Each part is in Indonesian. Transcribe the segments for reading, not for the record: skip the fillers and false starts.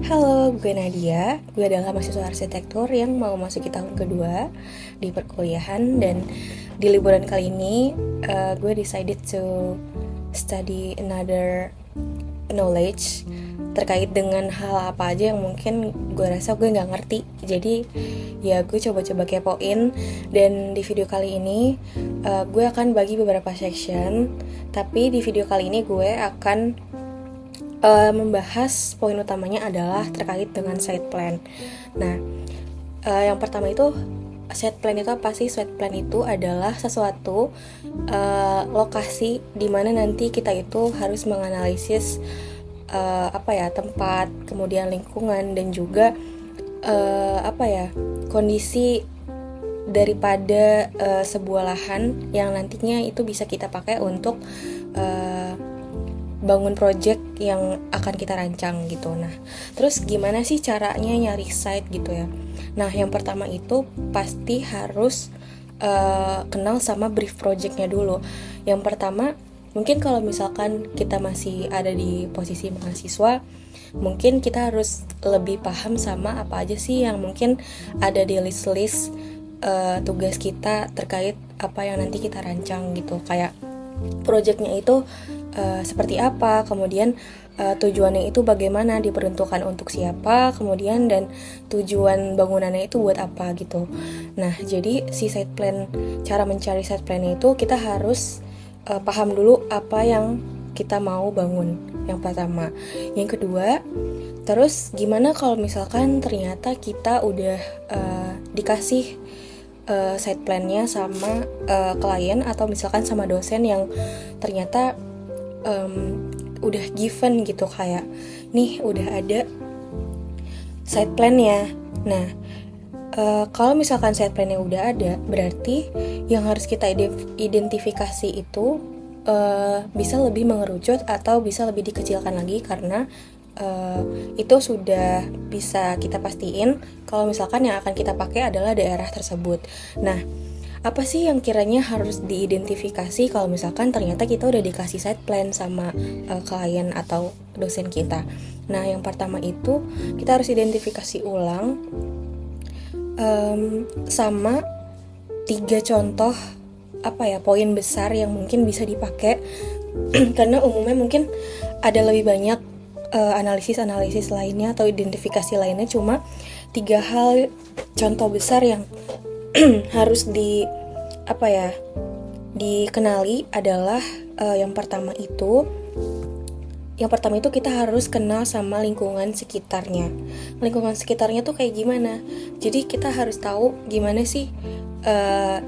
Halo, gue Nadia. Gue adalah mahasiswa arsitektur yang mau masuki tahun kedua di perkuliahan. Dan di liburan kali ini gue decided to study another knowledge terkait dengan hal apa aja yang mungkin gue rasa gue nggak ngerti. Jadi ya gue coba-coba kepoin. Dan di video kali ini gue akan bagi beberapa section. Tapi di video kali ini gue akan membahas poin utamanya adalah terkait dengan site plan. Nah, yang pertama itu site plan itu apa sih? Site plan itu adalah sesuatu lokasi di mana nanti kita itu harus menganalisis tempat, kemudian lingkungan dan juga kondisi daripada sebuah lahan yang nantinya itu bisa kita pakai untuk bangun project yang akan kita rancang gitu. Nah, terus gimana sih caranya nyari site gitu ya? Nah, yang pertama itu pasti harus kenal sama brief projectnya dulu. Yang pertama, mungkin kalau misalkan kita masih ada di posisi mahasiswa, mungkin kita harus lebih paham sama apa aja sih yang mungkin ada di list-list tugas kita terkait apa yang nanti kita rancang gitu. Kayak projectnya itu seperti apa, kemudian tujuannya itu bagaimana, diperuntukkan untuk siapa, kemudian dan tujuan bangunannya itu buat apa gitu. Nah, jadi si site plan, cara mencari site plan itu kita harus paham dulu apa yang kita mau bangun. Yang pertama, yang kedua, terus gimana kalau misalkan ternyata kita udah dikasih site plan-nya sama klien atau misalkan sama dosen yang ternyata udah given gitu, kayak nih udah ada site plan-nya. Nah, kalau misalkan site plan-nya udah ada, berarti yang harus kita identifikasi itu bisa lebih mengerucut atau bisa lebih dikecilkan lagi karena itu sudah bisa kita pastiin kalau misalkan yang akan kita pakai adalah daerah tersebut. Nah, apa sih yang kiranya harus diidentifikasi kalau misalkan ternyata kita udah dikasih site plan sama klien atau dosen kita? Nah, yang pertama itu kita harus identifikasi ulang sama 3 contoh poin besar yang mungkin bisa dipakai karena umumnya mungkin ada lebih banyak analisis lainnya atau identifikasi lainnya, cuma 3 hal contoh besar yang harus dikenali adalah yang pertama itu kita harus kenal sama lingkungan sekitarnya. Lingkungan sekitarnya tuh kayak gimana? Jadi kita harus tahu gimana sih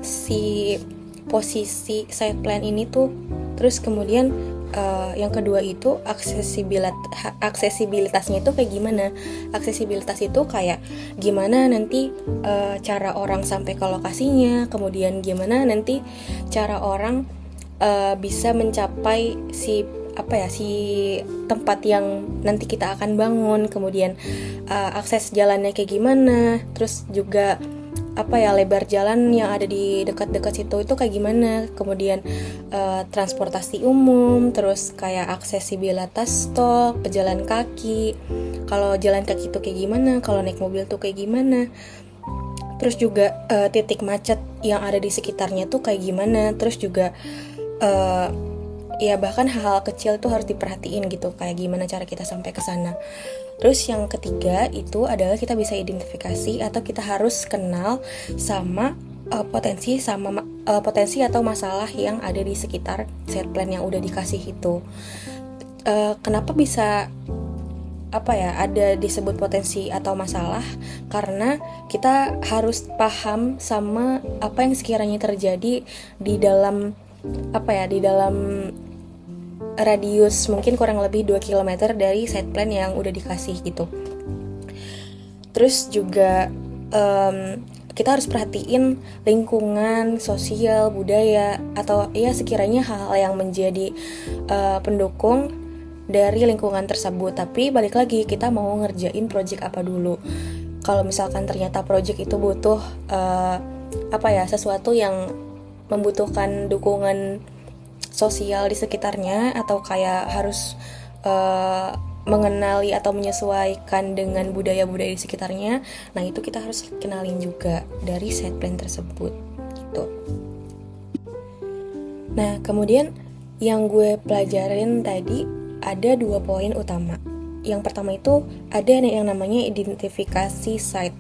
si posisi site plan ini tuh. Terus kemudian yang kedua itu aksesibilitasnya itu kayak gimana. Aksesibilitas itu kayak gimana nanti cara orang sampai ke lokasinya, kemudian gimana nanti cara orang bisa mencapai si tempat yang nanti kita akan bangun, kemudian akses jalannya kayak gimana, terus juga lebar jalan yang ada di dekat-dekat situ itu kayak gimana, kemudian transportasi umum, terus kayak aksesibilitas tol, pejalan kaki, kalau jalan kaki itu kayak gimana, kalau naik mobil tuh kayak gimana, terus juga titik macet yang ada di sekitarnya tuh kayak gimana, terus juga bahkan hal-hal kecil itu harus diperhatiin gitu, kayak gimana cara kita sampai ke sana. Terus yang ketiga itu adalah kita bisa identifikasi atau kita harus kenal sama potensi atau masalah yang ada di sekitar set plan yang udah dikasih itu. Kenapa bisa ada disebut potensi atau masalah? Karena kita harus paham sama apa yang sekiranya terjadi di dalam radius mungkin kurang lebih 2 km dari site plan yang udah dikasih gitu. Terus juga kita harus perhatiin lingkungan, sosial, budaya, atau sekiranya hal yang menjadi pendukung dari lingkungan tersebut. Tapi balik lagi, kita mau ngerjain project apa dulu. Kalau misalkan ternyata project itu butuh sesuatu yang membutuhkan dukungan sosial di sekitarnya, atau kayak harus mengenali atau menyesuaikan dengan budaya-budaya di sekitarnya. Nah, itu kita harus kenalin juga dari side plan tersebut gitu. Nah, kemudian yang gue pelajarin tadi ada 2 poin utama. Yang pertama itu ada yang namanya identifikasi site,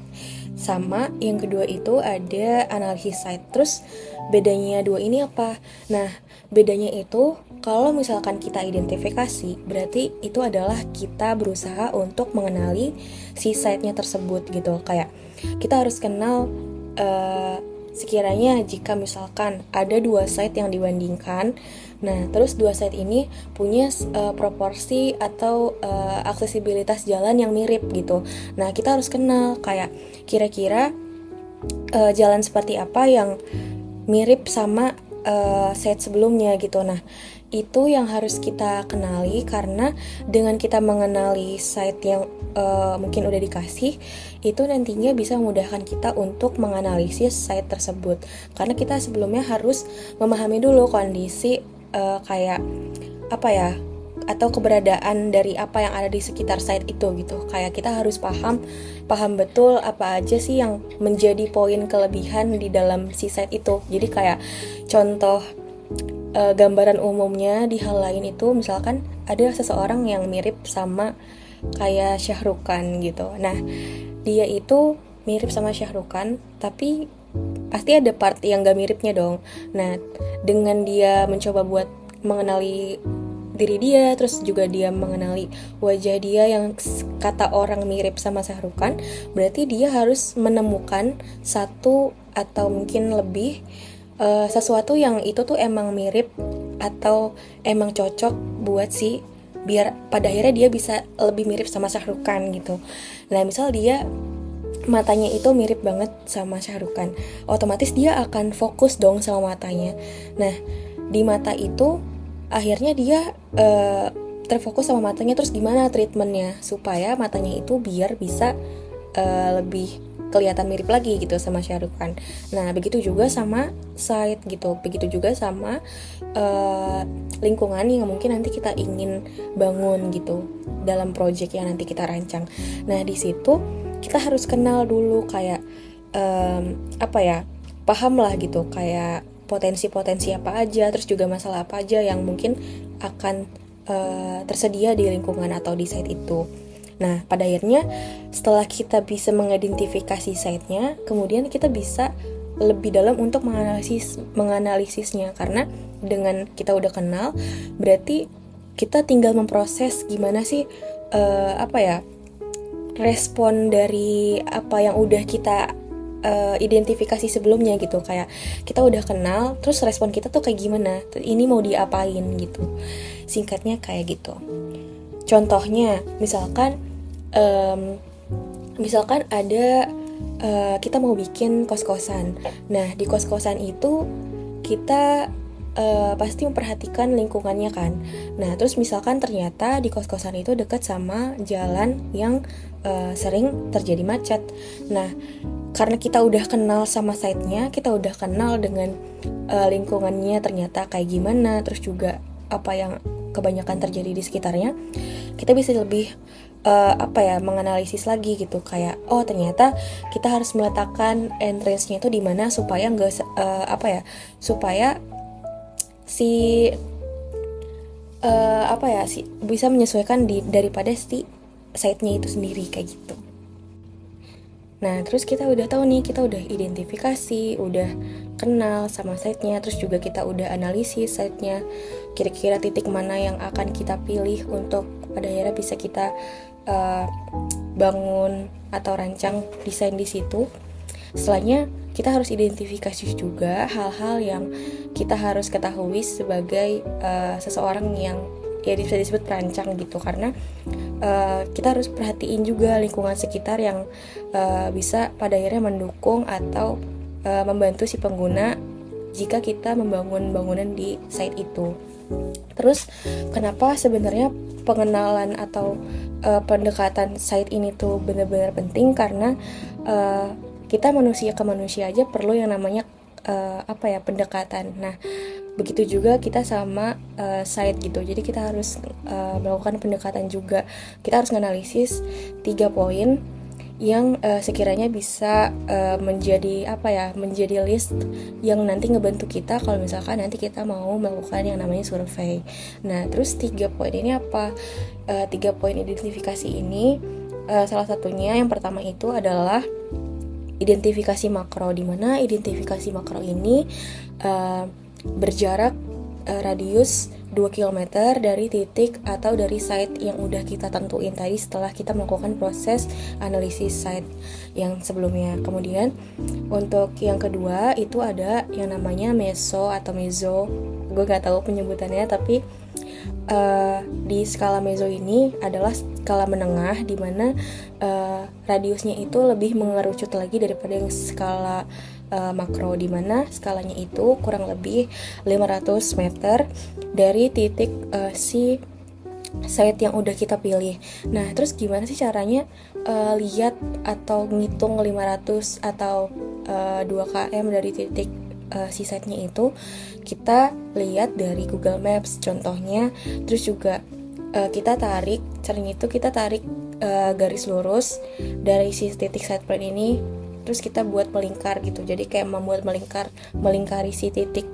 sama yang kedua itu ada analisis site. Terus bedanya dua ini apa? Nah, bedanya itu kalau misalkan kita identifikasi, berarti itu adalah kita berusaha untuk mengenali si site-nya tersebut gitu. Kayak kita harus kenal sekiranya jika misalkan ada 2 site yang dibandingkan, nah terus 2 site ini punya proporsi atau aksesibilitas jalan yang mirip gitu. Nah, kita harus kenal kayak kira-kira jalan seperti apa yang mirip sama site sebelumnya gitu. Nah, itu yang harus kita kenali, karena dengan kita mengenali site yang mungkin udah dikasih, itu nantinya bisa memudahkan kita untuk menganalisis site tersebut, karena kita sebelumnya harus memahami dulu kondisi kayak apa ya, atau keberadaan dari apa yang ada di sekitar site itu gitu. Kayak kita harus paham betul apa aja sih yang menjadi poin kelebihan di dalam si site itu. Jadi kayak contoh gambaran umumnya di hal lain itu, misalkan ada seseorang yang mirip sama kayak Shah Rukh Khan gitu. Nah, dia itu mirip sama Shah Rukh Khan, tapi pasti ada part yang gak miripnya dong. Nah, dengan dia mencoba buat mengenali diri dia, terus juga dia mengenali wajah dia yang kata orang mirip sama Shah Rukh Khan, berarti dia harus menemukan satu atau mungkin lebih sesuatu yang itu tuh emang mirip atau emang cocok buat si, biar pada akhirnya dia bisa lebih mirip sama Shah Rukh Khan gitu. Nah, misal dia matanya itu mirip banget sama Shah Rukh Khan, otomatis dia akan fokus dong sama matanya. Nah, di mata itu akhirnya dia terfokus sama matanya. Terus gimana treatmentnya supaya matanya itu biar bisa lebih kelihatan mirip lagi gitu sama Shah Rukh Khan. Nah, begitu juga sama site gitu, begitu juga sama lingkungan yang mungkin nanti kita ingin bangun gitu dalam project yang nanti kita rancang. Nah, di situ kita harus kenal dulu kayak paham lah gitu, kayak potensi-potensi apa aja, terus juga masalah apa aja yang mungkin akan tersedia di lingkungan atau di site itu. Nah, pada akhirnya setelah kita bisa mengidentifikasi site-nya, kemudian kita bisa lebih dalam untuk menganalisisnya, karena dengan kita udah kenal, berarti kita tinggal memproses gimana sih respon dari apa yang udah kita identifikasi sebelumnya gitu. Kayak kita udah kenal, terus respon kita tuh kayak gimana, ini mau diapain gitu. Singkatnya kayak gitu. Contohnya misalkan ada kita mau bikin kos-kosan. Nah, di kos-kosan itu kita pasti memperhatikan lingkungannya kan. Nah, terus misalkan ternyata di kos-kosan itu dekat sama jalan yang sering terjadi macet. Nah, karena kita udah kenal sama site-nya, kita udah kenal dengan lingkungannya ternyata kayak gimana, terus juga apa yang kebanyakan terjadi di sekitarnya, kita bisa lebih menganalisis lagi gitu. Kayak ternyata kita harus meletakkan entrance-nya itu di mana supaya supaya bisa menyesuaikan daripada si site-nya itu sendiri kayak gitu. Nah, terus kita udah tahu nih, kita udah identifikasi, udah kenal sama site-nya, terus juga kita udah analisis site-nya, kira-kira titik mana yang akan kita pilih untuk pada akhirnya bisa kita bangun atau rancang desain di situ. Setelahnya kita harus identifikasi juga hal-hal yang kita harus ketahui sebagai seseorang yang ya bisa disebut perancang gitu, karena kita harus perhatiin juga lingkungan sekitar yang bisa pada akhirnya mendukung atau membantu si pengguna jika kita membangun bangunan di site itu. Terus kenapa sebenarnya pengenalan atau pendekatan site ini tuh benar-benar penting, karena kita manusia ke manusia aja perlu yang namanya pendekatan. Nah, Begitu juga kita sama site gitu. Jadi kita harus melakukan pendekatan juga. Kita harus menganalisis 3 poin yang sekiranya bisa menjadi menjadi list yang nanti ngebantu kita kalau misalkan nanti kita mau melakukan yang namanya survei. Nah, terus 3 poin ini apa? 3 poin identifikasi ini salah satunya yang pertama itu adalah identifikasi makro, di mana identifikasi makro ini berjarak radius 2 km dari titik atau dari site yang udah kita tentuin tadi setelah kita melakukan proses analisis site yang sebelumnya. Kemudian untuk yang kedua itu ada yang namanya meso atau meso, gue gak tahu penyebutannya, tapi di skala meso ini adalah skala menengah di mana radiusnya itu lebih mengerucut lagi daripada yang skala makro, di mana skalanya itu kurang lebih 500 meter dari titik si site yang udah kita pilih. Nah, terus gimana sih caranya lihat atau ngitung 500 atau 2 km dari titik si site-nya itu? Kita lihat dari Google Maps contohnya. Terus juga kita tarik, caranya itu kita tarik garis lurus dari si titik site plan ini, terus kita buat melingkar gitu. Jadi kayak membuat melingkari si titik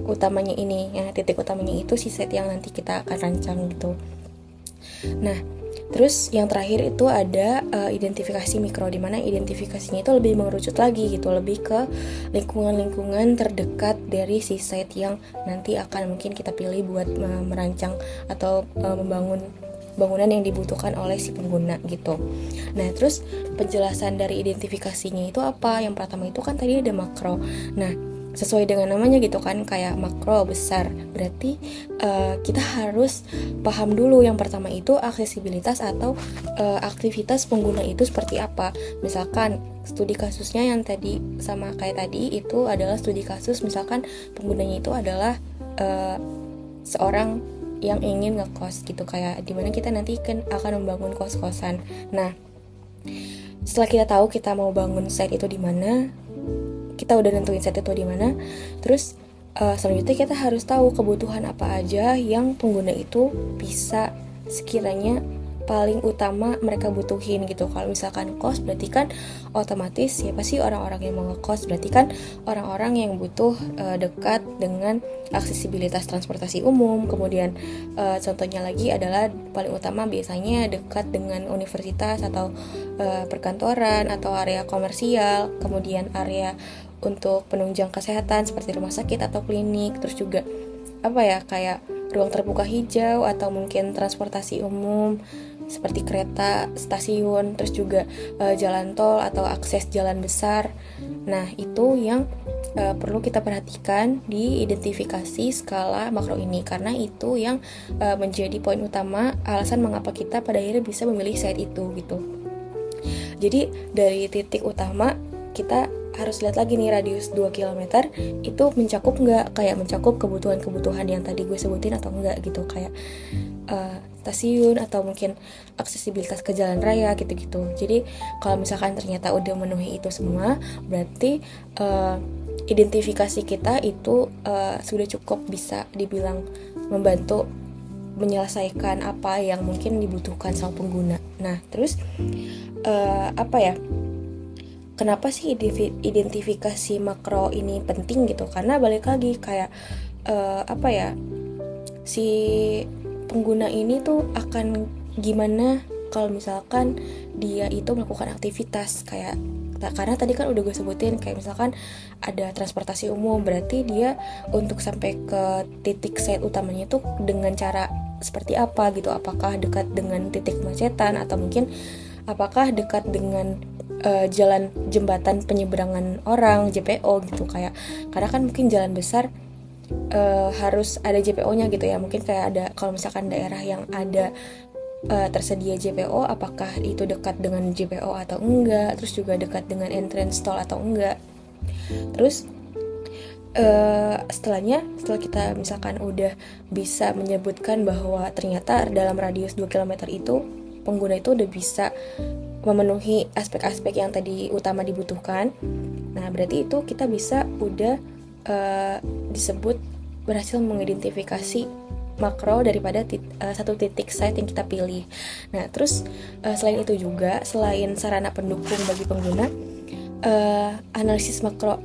utamanya ini. Ya, titik utamanya itu si set yang nanti kita akan rancang gitu. Nah, terus yang terakhir itu ada identifikasi mikro, di mana identifikasinya itu lebih mengerucut lagi gitu, lebih ke lingkungan-lingkungan terdekat dari si site yang nanti akan mungkin kita pilih buat merancang atau membangun bangunan yang dibutuhkan oleh si pengguna gitu. Nah, terus penjelasan dari identifikasinya itu apa? Yang pertama itu kan tadi ada makro. Nah, sesuai dengan namanya gitu kan, kayak makro besar, berarti kita harus paham dulu yang pertama itu aksesibilitas atau aktivitas pengguna itu seperti apa. Misalkan studi kasusnya yang tadi sama kayak tadi itu adalah studi kasus, misalkan penggunanya itu adalah seorang yang ingin ngekos gitu, kayak dimana kita nanti kan akan membangun kos-kosan. Nah, setelah kita tahu kita mau bangun site itu di mana, kita udah nentuin site itu di mana, terus selanjutnya kita harus tahu kebutuhan apa aja yang pengguna itu bisa sekiranya paling utama mereka butuhin gitu. Kalau misalkan kos, berarti kan otomatis siapa sih orang-orang yang mau ngekos, berarti kan orang-orang yang butuh dekat dengan aksesibilitas transportasi umum. Kemudian contohnya lagi adalah paling utama biasanya dekat dengan universitas atau perkantoran atau area komersial, kemudian area untuk penunjang kesehatan seperti rumah sakit atau klinik. Terus juga kayak ruang terbuka hijau atau mungkin transportasi umum seperti kereta, stasiun, terus juga jalan tol atau akses jalan besar. Nah, itu yang perlu kita perhatikan di identifikasi skala makro ini, karena itu yang menjadi poin utama alasan mengapa kita pada akhirnya bisa memilih site itu gitu. Jadi dari titik utama kita harus lihat lagi nih radius 2 km itu mencakup nggak, kayak mencakup kebutuhan-kebutuhan yang tadi gue sebutin atau enggak gitu, kayak stasiun atau mungkin aksesibilitas ke jalan raya gitu-gitu. Jadi kalau misalkan ternyata udah memenuhi itu semua, berarti identifikasi kita itu sudah cukup bisa dibilang membantu menyelesaikan apa yang mungkin dibutuhkan sama pengguna. Nah, terus kenapa sih identifikasi makro ini penting gitu? Karena balik lagi kayak si pengguna ini tuh akan gimana kalau misalkan dia itu melakukan aktivitas kayak, karena tadi kan udah gue sebutin kayak misalkan ada transportasi umum, berarti dia untuk sampai ke titik site utamanya tuh dengan cara seperti apa gitu, apakah dekat dengan titik kemacetan atau mungkin apakah dekat dengan jalan jembatan penyeberangan orang, JPO gitu, kayak karena kan mungkin jalan besar harus ada JPO-nya gitu ya, mungkin kayak ada kalau misalkan daerah yang ada tersedia JPO, apakah itu dekat dengan JPO atau enggak, terus juga dekat dengan entrance tol atau enggak. Terus setelah kita misalkan udah bisa menyebutkan bahwa ternyata dalam radius 2 km itu pengguna itu udah bisa memenuhi aspek-aspek yang tadi utama dibutuhkan. Nah, berarti itu kita bisa udah disebut berhasil mengidentifikasi makro daripada satu titik site yang kita pilih. Nah, terus selain itu juga, selain sarana pendukung bagi pengguna, analisis makro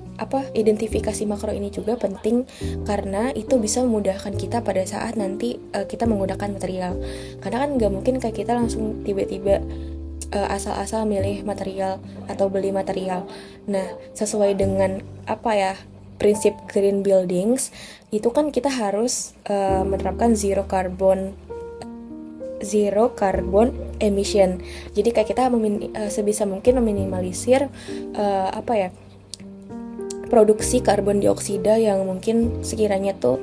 identifikasi makro ini juga penting karena itu bisa memudahkan kita pada saat nanti kita menggunakan material. Karena kan nggak mungkin kayak kita langsung tiba-tiba asal-asal milih material atau beli material. Nah, sesuai dengan prinsip green buildings itu kan kita harus menerapkan zero carbon emission. Jadi kayak kita sebisa mungkin meminimalisir produksi karbon dioksida yang mungkin sekiranya tuh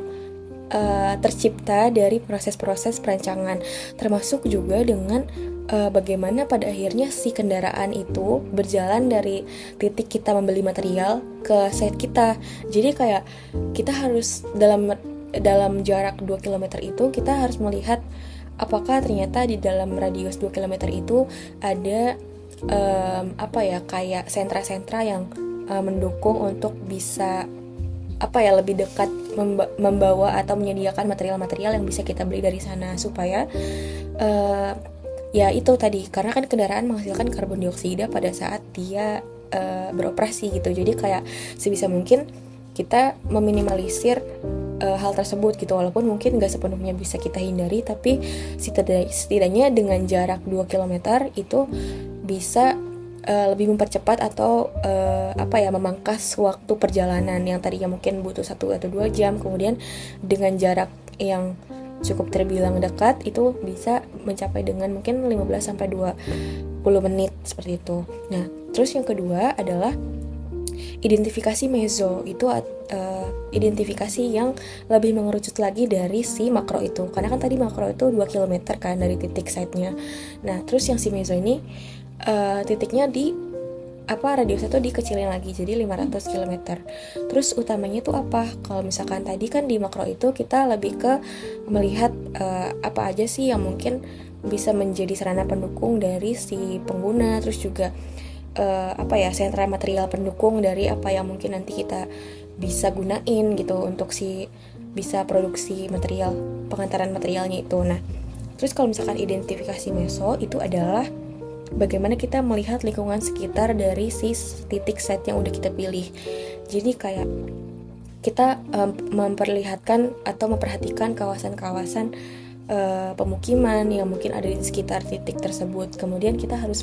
tercipta dari proses-proses perancangan, termasuk juga dengan bagaimana pada akhirnya si kendaraan itu berjalan dari titik kita membeli material ke site kita. Jadi kayak kita harus dalam jarak 2 km itu kita harus melihat apakah ternyata di dalam radius 2 km itu ada kayak sentra-sentra yang mendukung untuk bisa lebih dekat membawa atau menyediakan material-material yang bisa kita beli dari sana, supaya ya itu tadi, karena kan kendaraan menghasilkan karbon dioksida pada saat dia beroperasi gitu. Jadi kayak sebisa mungkin kita meminimalisir hal tersebut gitu, walaupun mungkin gak sepenuhnya bisa kita hindari, tapi setidaknya dengan jarak 2 km itu bisa lebih mempercepat atau memangkas waktu perjalanan yang tadinya mungkin butuh 1 atau 2 jam, kemudian dengan jarak yang cukup terbilang dekat itu bisa mencapai dengan mungkin 15 sampai 20 menit seperti itu. Nah, terus yang kedua adalah identifikasi meso. Itu identifikasi yang lebih mengerucut lagi dari si makro itu, karena kan tadi makro itu 2 km kan dari titik site-nya. Nah, terus yang si meso ini titiknya di radiusnya tuh dikecilin lagi jadi 500 km. Terus utamanya tuh apa? Kalau misalkan tadi kan di makro itu kita lebih ke melihat apa aja sih yang mungkin bisa menjadi sarana pendukung dari si pengguna, terus juga sentra material pendukung dari apa yang mungkin nanti kita bisa gunain gitu untuk si bisa produksi material, pengantaran materialnya itu. Nah, terus kalau misalkan identifikasi meso itu adalah bagaimana kita melihat lingkungan sekitar dari si titik site yang udah kita pilih. Jadi kayak kita memperlihatkan atau memperhatikan kawasan-kawasan pemukiman yang mungkin ada di sekitar titik tersebut. Kemudian kita harus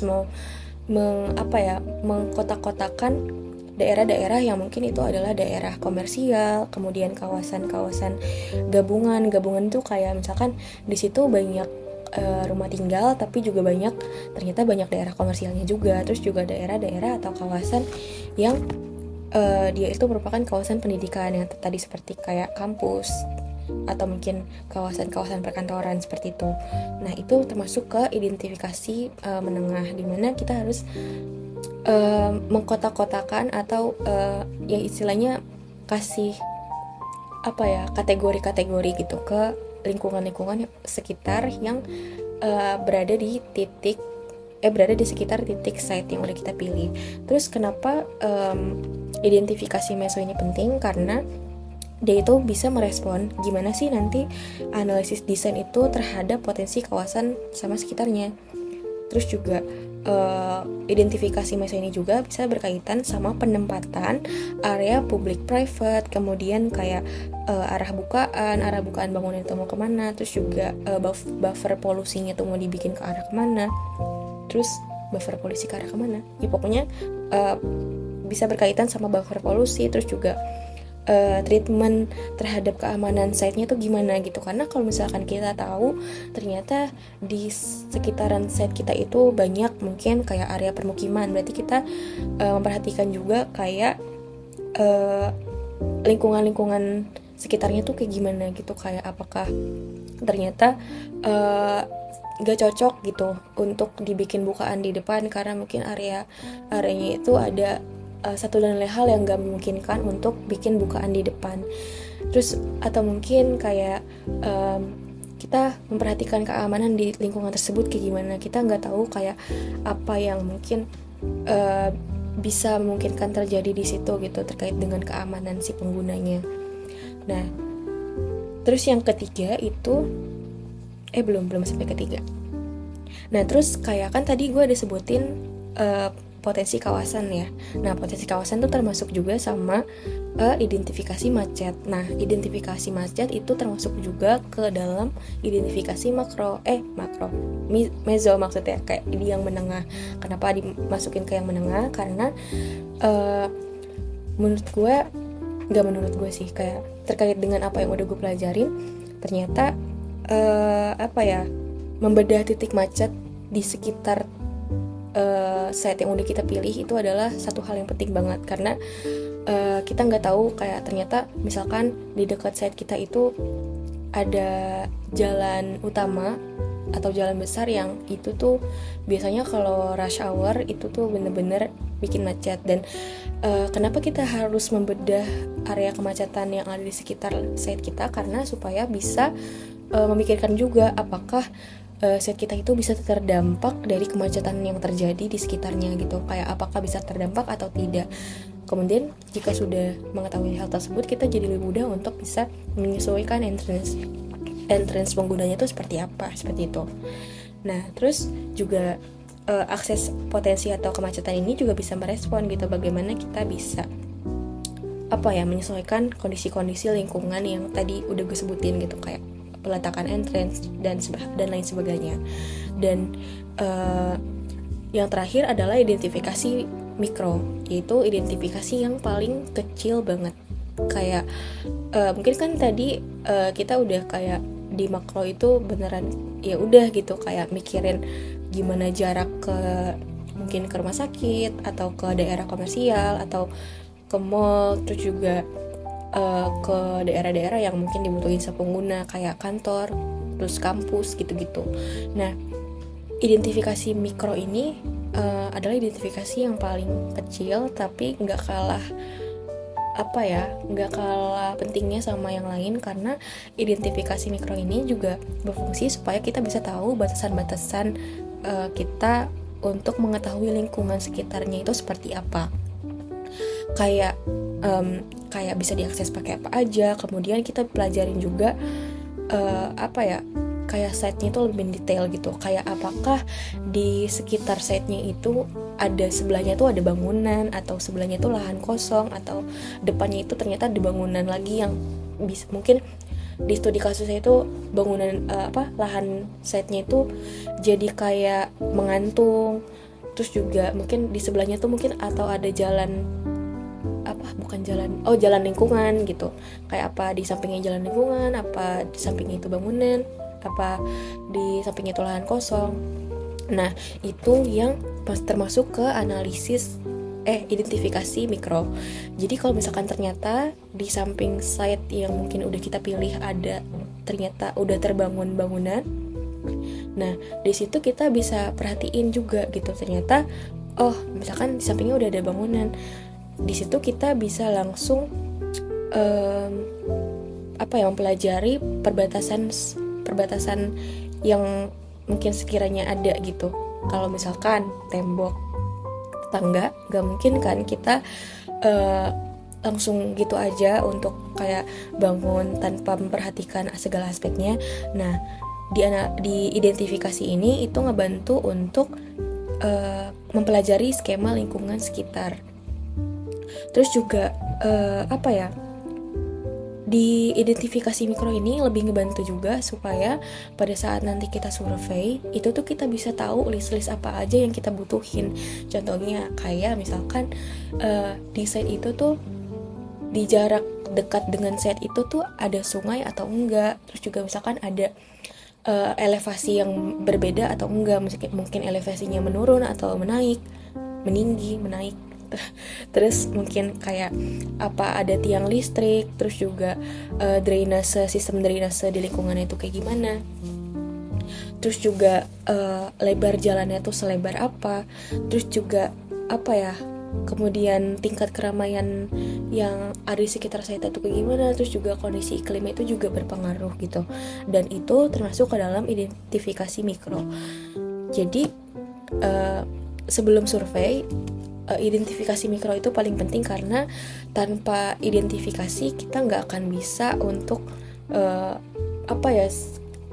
mengkotak-kotakan daerah-daerah yang mungkin itu adalah daerah komersial, kemudian kawasan-kawasan gabungan itu kayak misalkan di situ banyak rumah tinggal, tapi juga ternyata banyak daerah komersialnya juga. Terus juga daerah-daerah atau kawasan yang dia itu merupakan kawasan pendidikan yang tadi seperti kayak kampus atau mungkin kawasan-kawasan perkantoran seperti itu. Nah, itu termasuk ke identifikasi menengah, dimana kita harus mengkotak-kotakan atau yang istilahnya kasih kategori-kategori gitu ke lingkungan-lingkungan sekitar yang berada di sekitar titik site yang udah kita pilih. Terus kenapa identifikasi meso ini penting? Karena dia itu bisa merespon gimana sih nanti analisis desain itu terhadap potensi kawasan sama sekitarnya. Terus juga identifikasi meso ini juga bisa berkaitan sama penempatan area public private, kemudian kayak arah bukaan bangunan itu mau kemana, terus juga buffer polusinya itu mau dibikin ke arah kemana, terus buffer polusi ke arah kemana, ya pokoknya bisa berkaitan sama buffer polusi, terus juga treatment terhadap keamanan site-nya tuh gimana gitu. Karena kalau misalkan kita tahu ternyata di sekitaran site kita itu banyak mungkin kayak area permukiman, berarti kita memperhatikan juga kayak lingkungan-lingkungan sekitarnya tuh kayak gimana gitu, kayak apakah ternyata gak cocok gitu untuk dibikin bukaan di depan karena mungkin areanya itu ada satu dan lain hal yang gak memungkinkan untuk bikin bukaan di depan. Terus atau mungkin kayak kita memperhatikan keamanan di lingkungan tersebut kayak gimana. Kita gak tahu kayak apa yang mungkin bisa memungkinkan terjadi di situ gitu terkait dengan keamanan si penggunanya. Nah, Terus yang ketiga itu belum sampai ketiga. Nah terus kayak kan tadi gue ada sebutin potensi kawasan ya. Nah potensi kawasan tuh termasuk juga sama identifikasi macet. Nah identifikasi macet itu termasuk juga ke dalam identifikasi mezo maksudnya, kayak di yang menengah. Kenapa dimasukin ke yang menengah? Karena menurut gue sih, kayak terkait dengan apa yang udah gue pelajarin, ternyata membedah titik macet di sekitar site yang udah kita pilih itu adalah satu hal yang penting banget, karena kita nggak tahu kayak ternyata misalkan di dekat site kita itu ada jalan utama atau jalan besar yang itu tuh biasanya kalau rush hour itu tuh bener-bener bikin macet. Dan kenapa kita harus membedah area kemacetan yang ada di sekitar site kita? Karena supaya bisa memikirkan juga apakah site kita itu bisa terdampak dari kemacetan yang terjadi di sekitarnya gitu, kayak apakah bisa terdampak atau tidak. Kemudian jika sudah mengetahui hal tersebut, kita jadi lebih mudah untuk bisa menyesuaikan entrance penggunanya itu seperti apa, seperti itu. Nah terus juga akses potensi atau kemacetan ini juga bisa merespon gitu, bagaimana kita bisa menyesuaikan kondisi-kondisi lingkungan yang tadi udah gue sebutin gitu, kayak peletakan entrance dan lain sebagainya. Dan yang terakhir adalah identifikasi mikro, yaitu identifikasi yang paling kecil banget. Kayak mungkin kan tadi kita udah kayak di makro itu beneran ya udah gitu, kayak mikirin gimana jarak ke mungkin ke rumah sakit atau ke daerah komersial atau ke mall, terus juga ke daerah-daerah yang mungkin dibutuhin sepengguna kayak kantor, terus kampus gitu-gitu. Nah, identifikasi mikro ini adalah identifikasi yang paling kecil tapi nggak kalah pentingnya sama yang lain, karena identifikasi mikro ini juga berfungsi supaya kita bisa tahu batasan-batasan kita untuk mengetahui lingkungan sekitarnya itu seperti apa. Kayak bisa diakses pakai apa aja. Kemudian kita pelajarin juga kayak site-nya itu lebih detail gitu, kayak apakah di sekitar site-nya itu ada sebelahnya tuh ada bangunan, atau sebelahnya tuh lahan kosong, atau depannya itu ternyata ada bangunan lagi yang bisa, mungkin di studi kasusnya itu bangunan lahan site-nya itu jadi kayak mengantung. Terus juga mungkin di sebelahnya tuh mungkin atau ada jalan jalan lingkungan gitu, kayak apa di sampingnya jalan lingkungan, apa di sampingnya itu bangunan, apa di sampingnya itu lahan kosong. Nah itu yang termasuk ke analisis identifikasi mikro. Jadi kalau misalkan ternyata di samping site yang mungkin udah kita pilih ada ternyata udah terbangun bangunan, nah di situ kita bisa perhatiin juga gitu, ternyata misalkan di sampingnya udah ada bangunan. Di situ kita bisa langsung mempelajari perbatasan yang mungkin sekiranya ada gitu. Kalau misalkan tembok tetangga, gak mungkin kan kita langsung gitu aja untuk kayak bangun tanpa memperhatikan segala aspeknya. Nah di identifikasi ini itu ngebantu untuk mempelajari skema lingkungan sekitar. Terus juga di identifikasi mikro ini lebih ngebantu juga supaya pada saat nanti kita survei itu tuh kita bisa tahu list-list apa aja yang kita butuhin. Contohnya kayak misalkan di site itu tuh di jarak dekat dengan site itu tuh ada sungai atau enggak. Terus juga misalkan ada elevasi yang berbeda atau enggak, mungkin elevasinya menurun atau meninggi. Terus mungkin kayak apa ada tiang listrik, terus juga sistem drainase di lingkungannya itu kayak gimana, terus juga lebar jalannya tuh selebar apa, terus juga kemudian tingkat keramaian yang ada di sekitar saya itu kayak gimana, terus juga kondisi iklimnya itu juga berpengaruh gitu. Dan itu termasuk ke dalam identifikasi mikro. Jadi sebelum survei, identifikasi mikro itu paling penting, karena tanpa identifikasi kita nggak akan bisa untuk apa ya,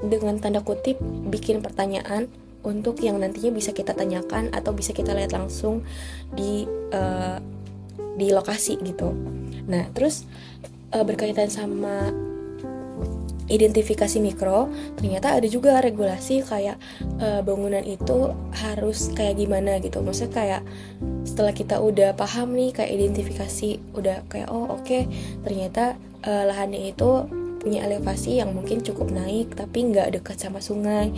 dengan tanda kutip bikin pertanyaan untuk yang nantinya bisa kita tanyakan atau bisa kita lihat langsung di lokasi gitu. Nah terus berkaitan sama identifikasi mikro, ternyata ada juga regulasi kayak bangunan itu harus kayak gimana gitu. Maksudnya kayak setelah kita udah paham nih kayak identifikasi, udah kayak oke, ternyata lahannya itu punya elevasi yang mungkin cukup naik tapi nggak dekat sama sungai.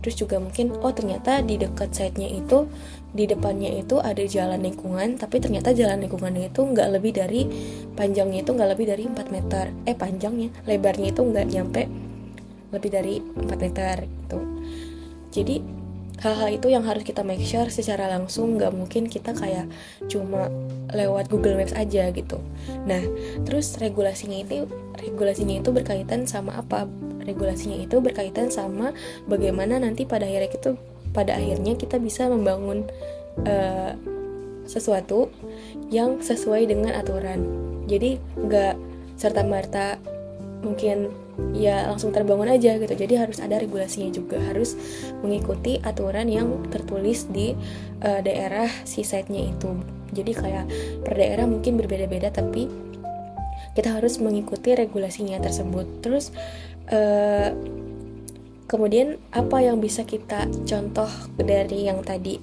Terus juga mungkin ternyata di dekat site-nya itu, di depannya itu ada jalan lingkungan, tapi ternyata jalan lingkungannya itu nggak lebih dari, panjangnya itu nggak lebih dari 4 meter, panjangnya, lebarnya itu nggak nyampe lebih dari 4 meter gitu. Jadi hal-hal itu yang harus kita make sure secara langsung, nggak mungkin kita kayak cuma lewat Google Maps aja gitu. Nah terus regulasinya itu berkaitan sama apa? Regulasinya itu berkaitan sama bagaimana nanti pada akhirnya kita bisa membangun sesuatu yang sesuai dengan aturan. Jadi nggak serta-merta mungkin ya langsung terbangun aja gitu. Jadi harus ada regulasinya juga, harus mengikuti aturan yang tertulis di daerah si site-nya itu. Jadi kayak per daerah mungkin berbeda-beda, tapi kita harus mengikuti regulasinya tersebut. Terus kemudian apa yang bisa kita contoh dari yang tadi,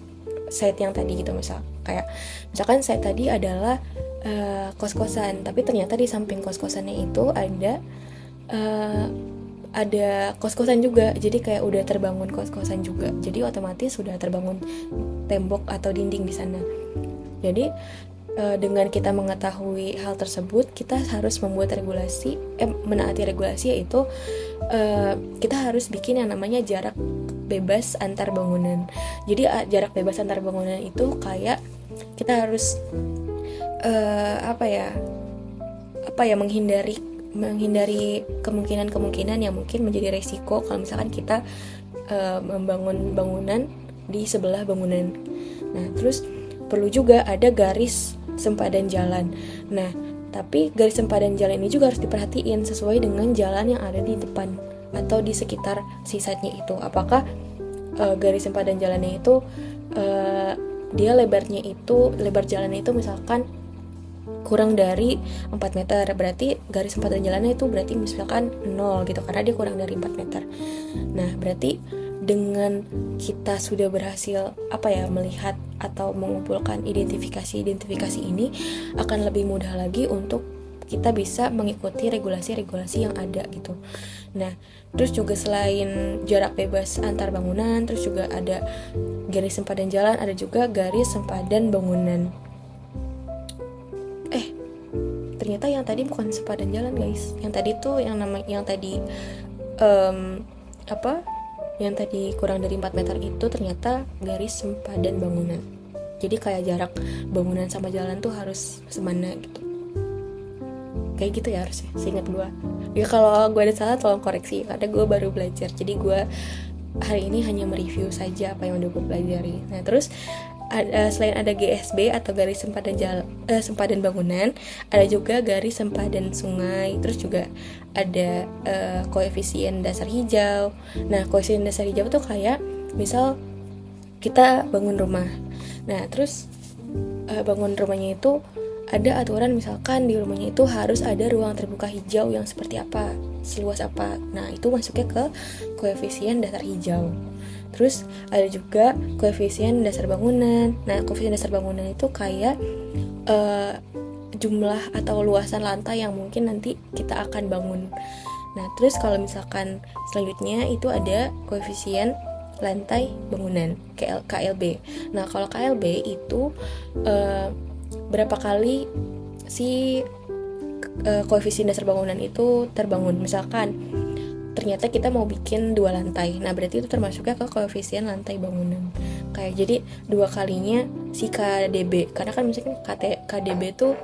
site yang tadi gitu, misalkan site tadi adalah kos-kosan, tapi ternyata di samping kos-kosannya itu ada kos-kosan juga. Jadi kayak udah terbangun kos-kosan juga, jadi otomatis sudah terbangun tembok atau dinding di sana. Jadi dengan kita mengetahui hal tersebut, kita harus membuat regulasi, menaati regulasi, yaitu kita harus bikin yang namanya jarak bebas antar bangunan. Jadi jarak bebas antar bangunan itu kayak kita harus menghindari kemungkinan yang mungkin menjadi resiko kalau misalkan kita membangun bangunan di sebelah bangunan. Nah terus perlu juga ada garis sempadan jalan. Nah, tapi garis sempadan jalan ini juga harus diperhatiin sesuai dengan jalan yang ada di depan atau di sekitar si site-nya itu. Apakah garis sempadan jalannya itu dia lebar jalannya itu misalkan kurang dari 4 meter, berarti garis sempadan jalannya itu berarti misalkan 0 gitu, karena dia kurang dari 4 meter. Nah, berarti dengan kita sudah berhasil melihat atau mengumpulkan identifikasi ini, akan lebih mudah lagi untuk kita bisa mengikuti regulasi-regulasi yang ada gitu. Nah, terus juga selain jarak bebas antar bangunan, terus juga ada garis sempadan jalan, ada juga garis sempadan bangunan. Ternyata yang tadi bukan sempadan jalan, guys. Yang tadi tuh yang tadi kurang dari 4 meter itu ternyata garis sempadan bangunan. Jadi kayak jarak bangunan sama jalan tuh harus semana gitu. Kayak gitu ya harusnya, seingat gue. Ya kalau gue ada salah tolong koreksi, karena gue baru belajar. Jadi gue hari ini hanya mereview saja apa yang udah gue pelajari. Nah terus selain ada GSB atau garis sempadan bangunan, ada juga garis sempadan sungai. Terus juga ada koefisien dasar hijau. Nah koefisien dasar hijau tuh kayak misal kita bangun rumah. Nah terus bangun rumahnya itu ada aturan, misalkan di rumahnya itu harus ada ruang terbuka hijau yang seperti apa, seluas apa. Nah itu masuknya ke koefisien dasar hijau. Terus ada juga koefisien dasar bangunan. Nah koefisien dasar bangunan itu kayak jumlah atau luasan lantai yang mungkin nanti kita akan bangun. Nah terus kalau misalkan selanjutnya itu ada koefisien lantai bangunan, KLB. Nah kalau KLB itu berapa kali si koefisien dasar bangunan itu terbangun. Misalkan ternyata kita mau bikin 2 lantai, nah berarti itu termasuknya ke koefisien lantai bangunan. Kayak jadi 2 kalinya si KDB, karena kan misalkan KDB tuh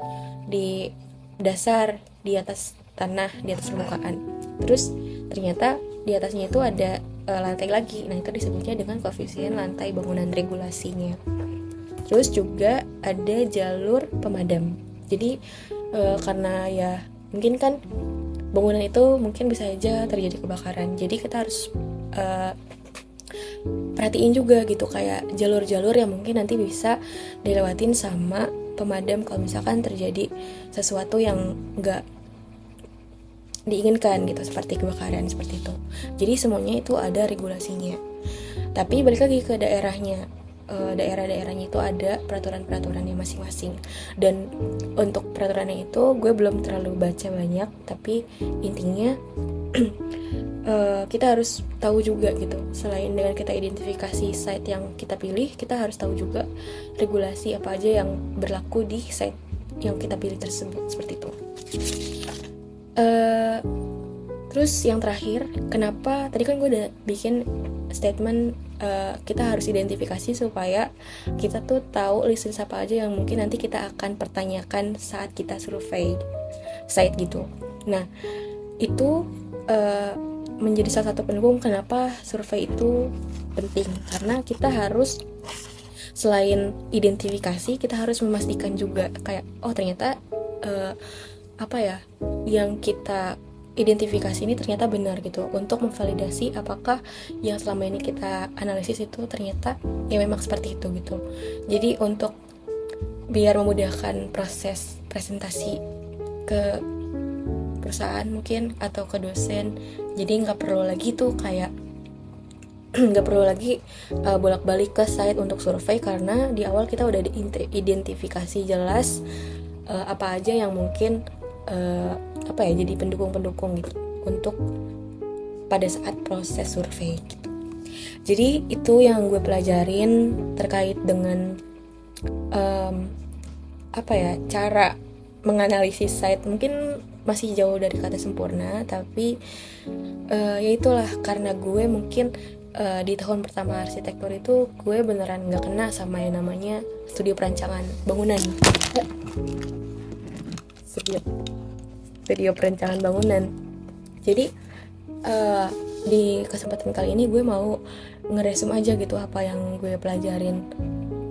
di dasar, di atas tanah, di atas permukaan. Terus ternyata di atasnya itu ada lantai lagi, nah itu disebutnya dengan koefisien lantai bangunan regulasinya. Terus juga ada jalur pemadam. Jadi karena ya mungkin kan bangunan itu mungkin bisa aja terjadi kebakaran. Jadi kita harus perhatiin juga gitu kayak jalur-jalur yang mungkin nanti bisa dilewatin sama pemadam kalau misalkan terjadi sesuatu yang nggak diinginkan gitu, seperti kebakaran seperti itu. Jadi semuanya itu ada regulasinya. Tapi balik lagi ke daerahnya, daerah-daerahnya itu ada peraturan-peraturannya masing-masing. Dan untuk peraturannya itu gue belum terlalu baca banyak, tapi intinya kita harus tahu juga gitu. Selain dengan kita identifikasi site yang kita pilih, kita harus tahu juga regulasi apa aja yang berlaku di site yang kita pilih tersebut, seperti itu. Terus yang terakhir, kenapa tadi kan gue udah bikin statement kita harus identifikasi supaya kita tuh tahu list apa aja yang mungkin nanti kita akan pertanyakan saat kita survei site gitu. Nah, itu menjadi salah satu pendukung kenapa survei itu penting, karena kita harus selain identifikasi, kita harus memastikan juga kayak ternyata apa ya yang kita identifikasi ini ternyata benar gitu, untuk memvalidasi apakah yang selama ini kita analisis itu ternyata ya memang seperti itu gitu. Jadi untuk biar memudahkan proses presentasi ke perusahaan mungkin atau ke dosen, jadi nggak perlu lagi tuh kayak nggak perlu lagi bolak-balik ke site untuk survei, karena di awal kita udah identifikasi jelas apa aja yang mungkin jadi pendukung-pendukung gitu untuk pada saat proses survei gitu. Jadi itu yang gue pelajarin terkait dengan cara menganalisis site. Mungkin masih jauh dari kata sempurna, tapi ya itulah, karena gue mungkin di tahun pertama arsitektur itu gue beneran nggak kena sama yang namanya studio perancangan bangunan. Studio perancangan bangunan. Jadi di kesempatan kali ini gue mau ngeresum aja gitu apa yang gue pelajarin,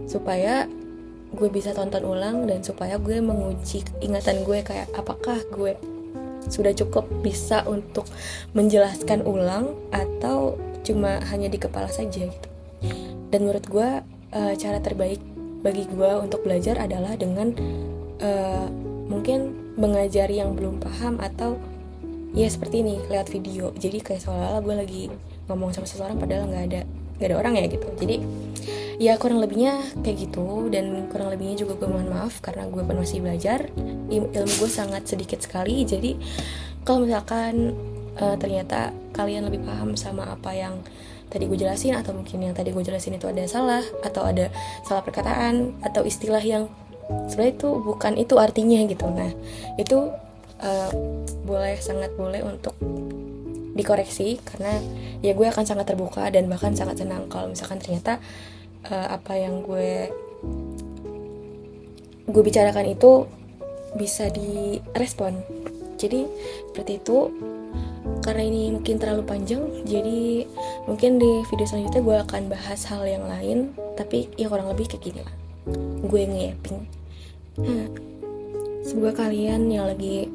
supaya gue bisa tonton ulang dan supaya gue menguji ingatan gue kayak apakah gue sudah cukup bisa untuk menjelaskan ulang atau cuma hanya di kepala saja gitu. Dan menurut gue cara terbaik bagi gue untuk belajar adalah dengan mungkin mengajari yang belum paham, atau ya seperti ini lewat video. Jadi kayak seolah-olah gue lagi ngomong sama seseorang padahal nggak ada orang ya gitu. Jadi ya kurang lebihnya kayak gitu, dan kurang lebihnya juga gue mohon maaf karena gue pun masih belajar, ilmu gue sangat sedikit sekali. Jadi kalau misalkan ternyata kalian lebih paham sama apa yang tadi gue jelasin, atau mungkin yang tadi gue jelasin itu ada salah, atau ada salah perkataan atau istilah yang sebenarnya itu bukan itu artinya gitu, nah itu sangat boleh untuk dikoreksi, karena ya gue akan sangat terbuka dan bahkan sangat senang kalau misalkan ternyata apa yang gue bicarakan itu bisa direspon. Jadi seperti itu. Karena ini mungkin terlalu panjang, jadi mungkin di video selanjutnya gue akan bahas hal yang lain, tapi ya kurang lebih kayak gini lah gue nge-yapping. Semoga kalian yang lagi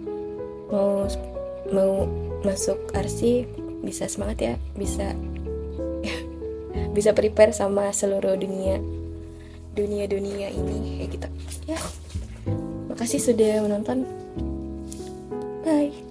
mau masuk arsi bisa semangat ya, bisa prepare sama seluruh dunia ini kayak gitu ya. Makasih sudah menonton, bye.